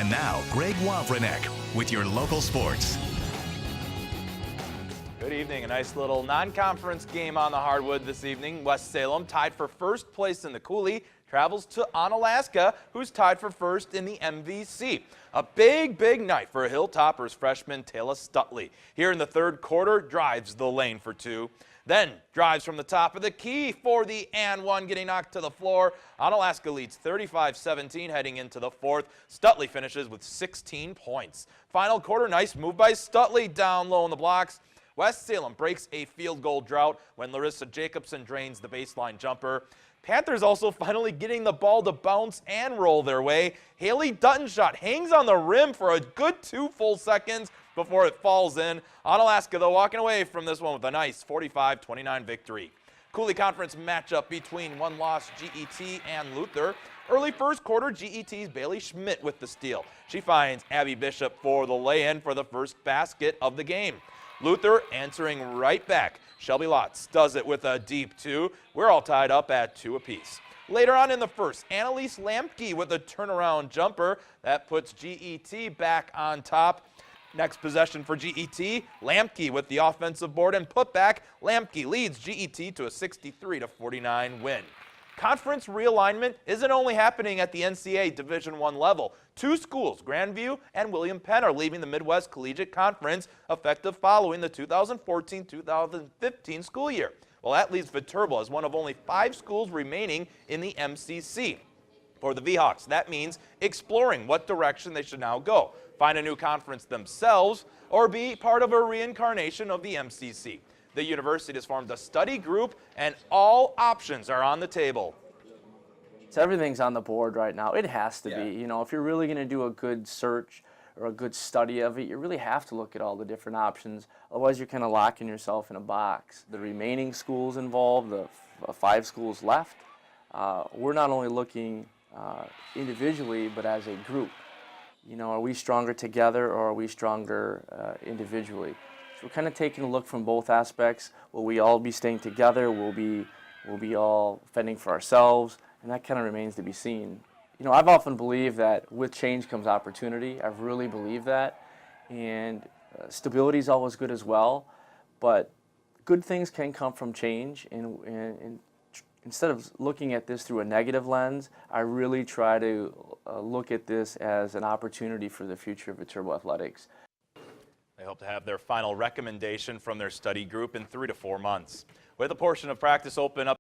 And now, Greg Wawrinek with your local sports. Good evening. A nice little non-conference game on the hardwood this evening. West Salem, tied for first place in the Coulee, travels to Onalaska, who's tied for first in the MVC. A big night for Hilltoppers freshman Taylor Stutley. Here in the third quarter, drives the lane for two. Then drives from the top of the key for the and one, getting knocked to the floor. Onalaska leads 35-17 heading into the fourth. Stutley finishes with 16 points. Final quarter, nice move by Stutley down low in the blocks. West Salem breaks a field goal drought when Larissa Jacobson drains the baseline jumper. Panthers also finally getting the ball to bounce and roll their way. Haley Dutton's shot hangs on the rim for a good 2 full seconds before it falls in. Onalaska, though, walking away from this one with a nice 45-29 victory. Coulee Conference matchup between one-loss GET and Luther. Early first quarter, GET's Bailey Schmidt with the steal. She finds Abby Bishop for the lay-in for the first basket of the game. Luther answering right back. Shelby Lotz does it with a deep two. We're all tied up at 2 apiece. Later on in the first, Annalise Lampke with a turnaround jumper. That puts GET back on top. Next possession for GET, Lampke with the offensive board and putback. Lampke leads GET to a 63-49 win. Conference realignment isn't only happening at the NCAA Division I level. 2 schools, Grandview and William Penn, are leaving the Midwest Collegiate Conference effective following the 2014-2015 school year. Well, that leaves Viterbo as one of only 5 schools remaining in the MCC. For the V-Hawks, that means exploring what direction they should now go. Find a new conference themselves or be part of a reincarnation of the MCC. The university has formed a study group, and all options are on the table. So everything's on the board right now. It has to be. You know, if you're really going to do a good search or a good study of it, you really have to look at all the different options. Otherwise, you're kind of locking yourself in a box. The remaining schools involved, the 5 schools left, we're not only looking individually, but as a group. You know, are we stronger together or are we stronger individually? So we're kind of taking a look from both aspects. Will we all be staying together? Will we all fending for ourselves? And that kind of remains to be seen. You know, I've often believed that with change comes opportunity. I've really believed that. And stability is always good as well. But good things can come from change. And instead of looking at this through a negative lens, I really try to look at this as an opportunity for the future of Viterbo athletics. They hope to have their final recommendation from their study group in 3 to 4 months. With a portion of practice open up